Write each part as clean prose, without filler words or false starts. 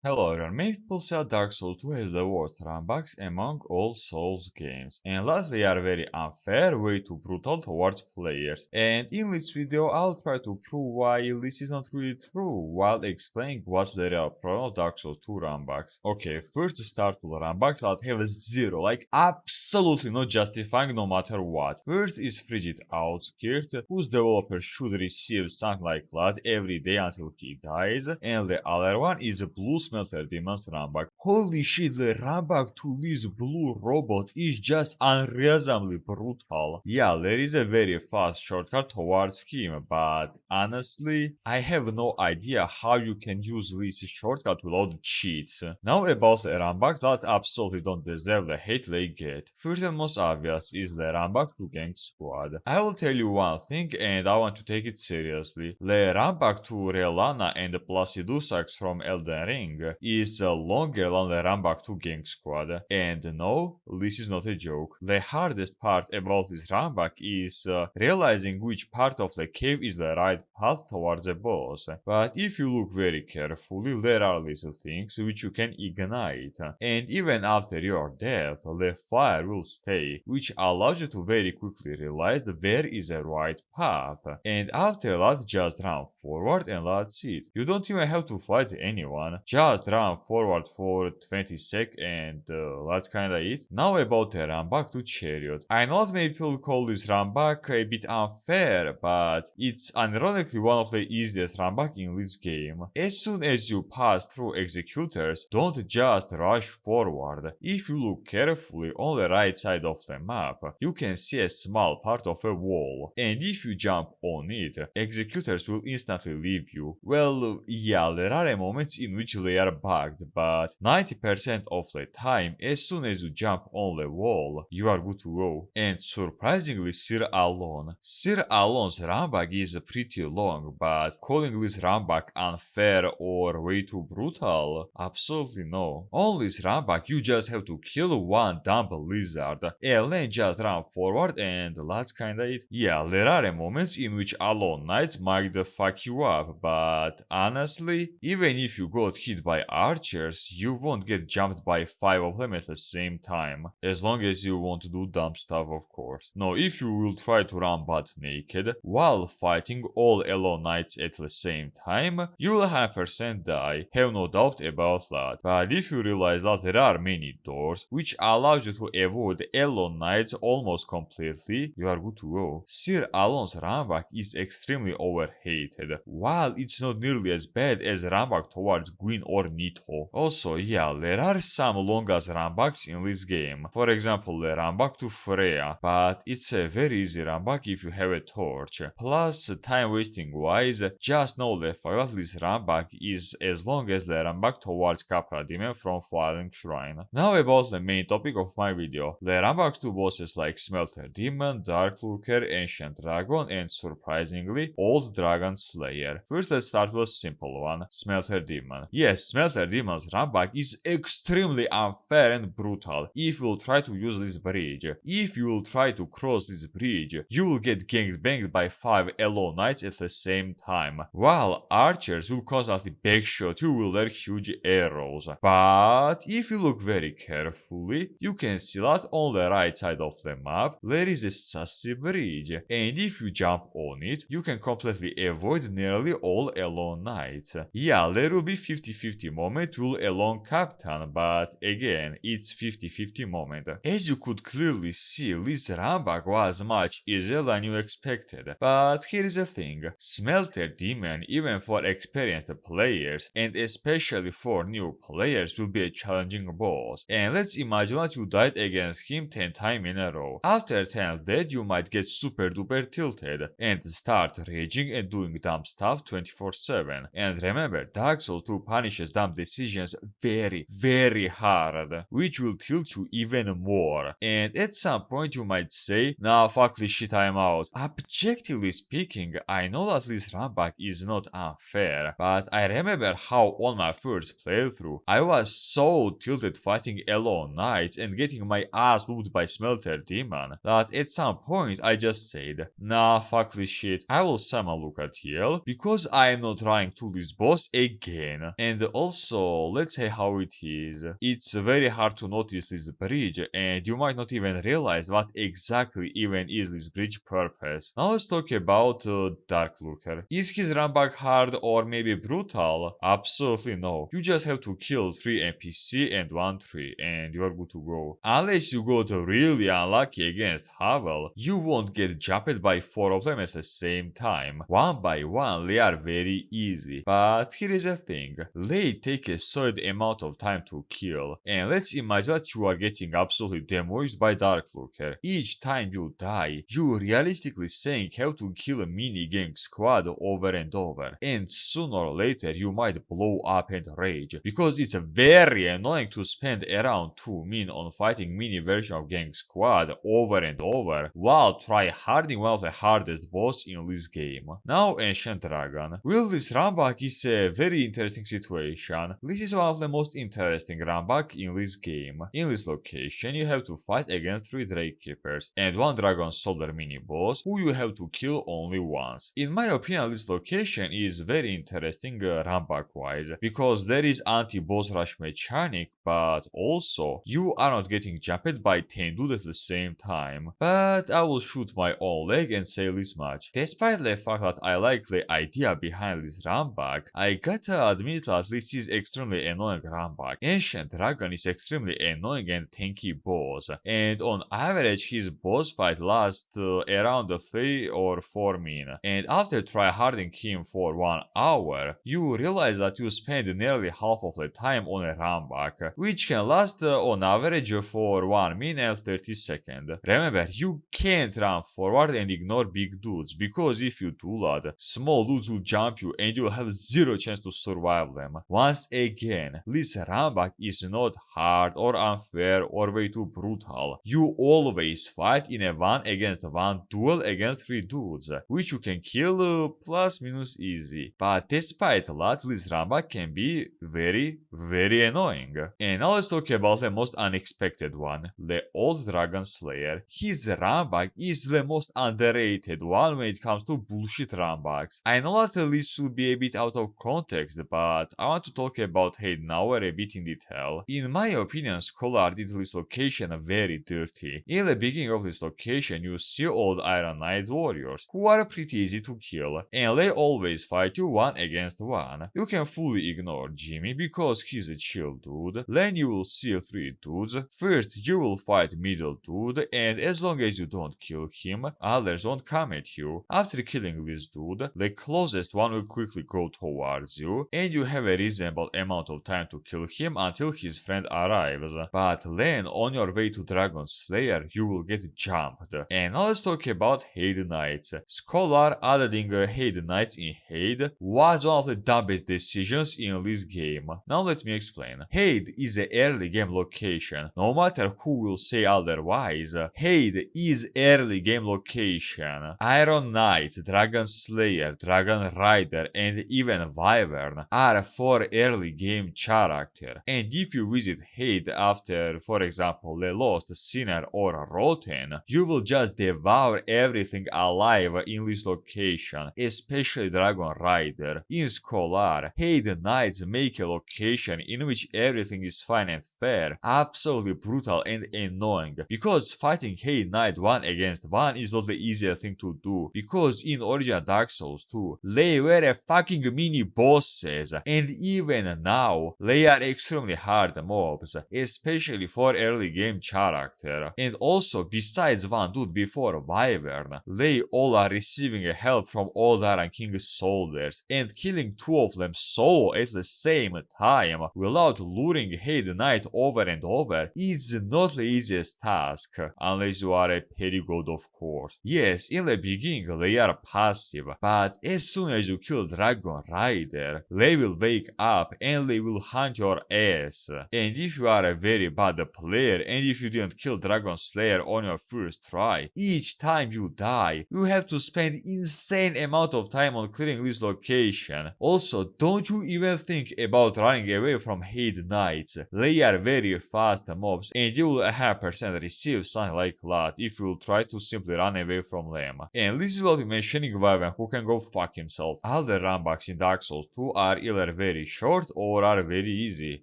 Hello everyone, many people say Dark Souls 2 has the worst runbacks among all Souls games, and lastly are very unfair, way too brutal towards players. And in this video I'll try to prove why this is not really true, while explaining what's the real problem of Dark Souls 2 runbacks. Okay, first to start with runbacks that have zero, like absolutely no justifying no matter what. First is Frigid Outskirt, whose developer should receive something like that every day until he dies, and the other one is Blue Smelter Demon's runback. Holy shit, the runback to this blue robot is just unreasonably brutal. Yeah, there is a very fast shortcut towards him, but honestly, I have no idea how you can use this shortcut without cheats. Now about the runbacks that absolutely don't deserve the hate they get. First and most obvious is the runback to Gang Squad. I will tell you one thing and I want to take it seriously. The runback to Relana and Placidusax from Elden Ring is longer than the runback to Gang Squad. And no, this is not a joke. The hardest part about this runback is realizing which part of the cave is the right path towards the boss. But if you look very carefully, there are little things which you can ignite. And even after your death, the fire will stay, which allows you to very quickly realize that there is a right path. And after that, just run forward and that's it. You don't even have to fight anyone. Just run forward for 20 seconds and that's kinda it. Now about the run back to Chariot. I know that many people call this run back a bit unfair, but it's ironically one of the easiest run back in this game. As soon as you pass through executors, don't just rush forward. If you look carefully on the right side of the map, you can see a small part of a wall, and if you jump on it, executors will instantly leave you. Well, yeah, there are moments in which they are bugged, but 90% of the time, as soon as you jump on the wall, you are good to go. And surprisingly, Sir Alon's runback is pretty long, but calling this runback unfair or way too brutal? Absolutely no. On this runback, you just have to kill one dumb lizard, and then just run forward and that's kinda it. Yeah, there are moments in which Alone Knights might fuck you up, but honestly, even if you got hit by archers, you won't get jumped by 5 of them at the same time, as long as you want to do dumb stuff of course. Now if you will try to run butt naked while fighting all Alone Knights at the same time, you will 100% die, have no doubt about that. But if you realize that there are many doors which allows you to avoid Alone Knights almost completely, you are good to go. Sir Alon's runback is extremely overhated, while it's not nearly as bad as runback towards Gwyn or Nito. Also, yeah, there are some long ass runbacks in this game. For example, the runback to Freya, but it's a very easy runback if you have a torch. Plus, time wasting wise, just know the fact that this runback is as long as the runback towards Capra Demon from Falling Shrine. Now about the main topic of my video, the runbacks to bosses like Smelter Demon, Dark Lurker, Ancient Dragon, and surprisingly, Old Dragon Slayer. First let's start with a simple one, Smelter Demon. Yes, Smelter Demon's runback is extremely unfair and brutal if you will try to use this bridge. If you will try to cross this bridge, you will get gangbanged by 5 Alone Knights at the same time, while archers will constantly backshot you with their huge arrows. But if you look very carefully, you can see that on the right side of the map, there is a sassy bridge, and if you jump on it, you can completely avoid nearly all Alone Knights. Yeah, there will be 50-50 moment with Alone Captain, but again, it's 50-50 moment. As you could clearly see, this runback was much easier than you expected. But here is the thing, Smelter Demon, even for experienced players, and especially for new players, will be a challenging boss. And let's imagine that you died against him 10 times in a row. After 10th death, you might get super duper tilted and start raging and doing dumb stuff 24/7. And remember, Dark Souls 2 punishes dumb decisions very hard, which will tilt you even more. And at some point you might say, nah, fuck this shit, I'm out. Objectively speaking, I know that this runback is not unfair, but I remember how on my first playthrough, I was so tilted fighting Alone Knights and getting my ass whooped by Smelter Demon that at some point I just said, nah, fuck this shit, I will summon Lucatiel because I am not trying to this boss again. And also, let's say how it is. It's very hard to notice this bridge, and you might not even realize what exactly even is this bridge purpose. Now let's talk about Dark Lurker. Is his runback hard or maybe brutal? Absolutely no. You just have to kill 3 NPC and 1 tree, and you're good to go. Unless you got really unlucky against Havel, you won't get jumped by 4 of them at the same time. One by one, they are very easy. But here is the thing. They take a solid amount of time to kill. And let's imagine that you are getting absolutely demolished by Dark Lurker. Each time you die, you realistically saying have to kill a mini gang squad over and over. And sooner or later you might blow up and rage. Because it's very annoying to spend around 2 min on fighting mini version of gang squad over and over while try harding one of the hardest boss in this game. Now Ancient Dragon. Well, this runback is a very interesting situation. This is one of the most interesting runback in this game. In this location you have to fight against 3 Drake Keepers and 1 Dragon Soldier mini boss who you have to kill only once. In my opinion this location is very interesting runback wise because there is anti-boss rush mechanic, but also you are not getting jumped by 10 dudes at the same time. But I will shoot my own leg and say this much. Despite the fact that I like the idea behind this runback, I gotta admit that this is extremely annoying runback. Ancient Dragon is extremely annoying and tanky boss, and on average his boss fight lasts around 3 or 4 min. And after tryharding him for 1 hour, you realize that you spend nearly half of the time on a runback, which can last on average for 1 min and 30 seconds. Remember, you can't run forward and ignore big dudes, because if you do that, small dudes will jump you and you'll have zero chance to survive them. Once again, this runback is not hard or unfair or way too brutal. You always fight in a 1 against 1 duel against 3 dudes, which you can kill plus minus easy. But despite that, this runback can be very annoying. And now let's talk about the most unexpected one, the Old Dragon Slayer. His runback is the most underrated one when it comes to bullshit runbacks. I know that this will be a bit out of context, but I want to talk about Heidenauer a bit in detail. In my opinion, Scholar did this location very dirty. In the beginning of this location, you see old Iron Knight warriors, who are pretty easy to kill, and they always fight you 1 against 1. You can fully ignore Jimmy because he's a chill dude. Then you will see 3 dudes. First you will fight middle dude, and as long as you don't kill him, others won't come at you. After killing this dude, the closest one will quickly go towards you, and you have a reasonable amount of time to kill him until his friend arrives. But then on your way to Dragon Slayer, you will get jumped. And now let's talk about Haid Knights. Scholar adding Haid Knights in Haid was one of the dumbest decisions in this game. Now let me explain. Haid is an early game location. No matter who will say otherwise, Haid is early game location. Iron Knight, Dragon Slayer, Dragon Rider, and even Wyvern are 4 early game characters. And if you visit Haid after, for example, the Lost, Sinner, or Rotten, you will just devour everything alive in this location, especially Dragon Rider. In Scholar, Haid Knights make a location in which everything is fine and fair, absolutely brutal and annoying, because fighting Haid Knight 1 against 1 is not the easiest thing to do, because in original Dark Souls 2, they were a fucking mini bosses, and even now, they are extremely hard mobs, especially for early game character. And also, besides one dude before Wyvern, they all are receiving help from all Iron King's soldiers, and killing 2 of them solo at the same time without luring Haid Knight over and over is not the easiest task, unless you are a perigod of course. Yes, in the beginning they are passive, but as soon as you kill Dragon Rider, they will wake up and they will hunt your ass. And if you are a very bad player and if you didn't kill Dragon Slayer on your first try, each time you die, you have to spend insane amount of time on clearing this location. Also, don't you even think about running away from Haid Knights. They are very fast mobs and you will 100% receive something like that if you try to simply run away from them. And this is what mentioning Wyvern, who can go fuck himself. Other runbacks in Dark Souls 2 are either very very short or are very easy,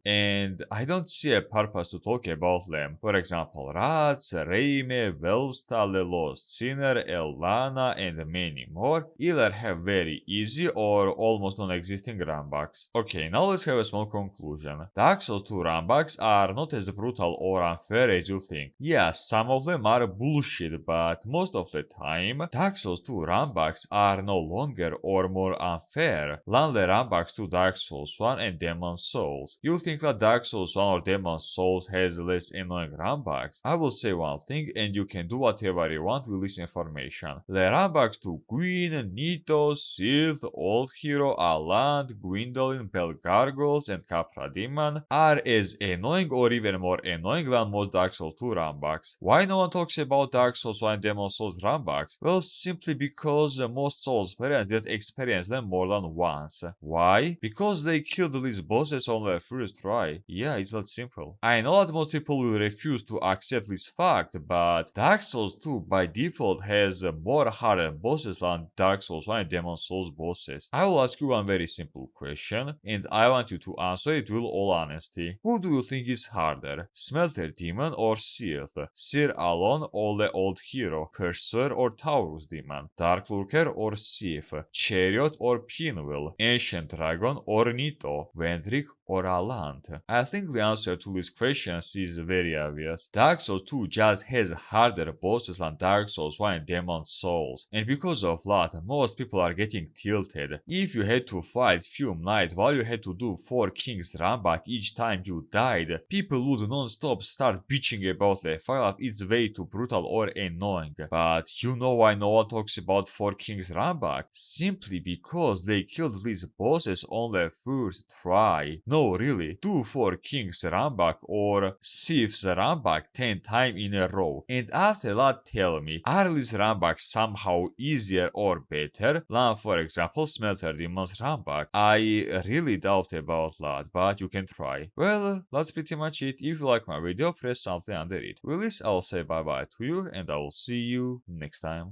and I don't see a purpose to talk about them. For example, Rats, Reime, Velsta, Lelos, Sinner, Elana, and many more either have very easy or almost non-existing runbacks. Okay, now let's have a small conclusion. Dark Souls 2 runbacks are not as brutal or unfair as you think. Yeah, some of them are bullshit, but most of the time, Dark Souls 2 runbacks are no longer or more unfair than the runbacks to Dark Souls 1 and Demon Souls. You think that Dark Souls 1 or Demon Souls has less annoying runbacks? I will say one thing and you can do whatever you want with this information. The runbacks to Queen, Nito, Sith, Old Hero, Aland, Gwendolyn, Belgargoyles, and Capra Demon are as annoying or even more annoying than most Dark Souls 2 runbacks. Why no one talks about Dark Souls 1 and Demon Souls runbacks? Well, simply because most Souls players did experience them more than once. Why? Because they killed these bosses on their first try. Yeah, it's that simple. I know that most people will refuse to accept this fact, but Dark Souls 2 by default has more harder bosses than Dark Souls 1 and Demon Souls bosses. I will ask you one very simple question, and I want you to answer it with all honesty. Who do you think is harder, Smelter Demon or Sith? Sir Alon or the Old Hero? Pursuer or Taurus Demon? Dark Lurker or Sith? Chariot or Pinwheel? Ancient Dragon or Nito? Vendrick or Alant? I think the answer to these questions is very obvious. Dark Souls 2 just has harder bosses than Dark Souls 1 and Demon Souls, and because of that, most people are getting tilted. If you had to fight Fume Knight while you had to do 4 Kings runback each time you died, people would non-stop start bitching about the fact that it's way too brutal or annoying. But you know why no one talks about 4 Kings runback? Simply because they killed these bosses on their first try. No, really, do 4 Kings runback or Sith's runback 10 times in a row, and after that tell me, are these runbacks somehow easier or better than, for example, Smelter Demon's runback? I really doubt about that, but you can try. Well, that's pretty much it. If you like my video, press something under it. With this, I'll say bye bye to you, and I will see you next time.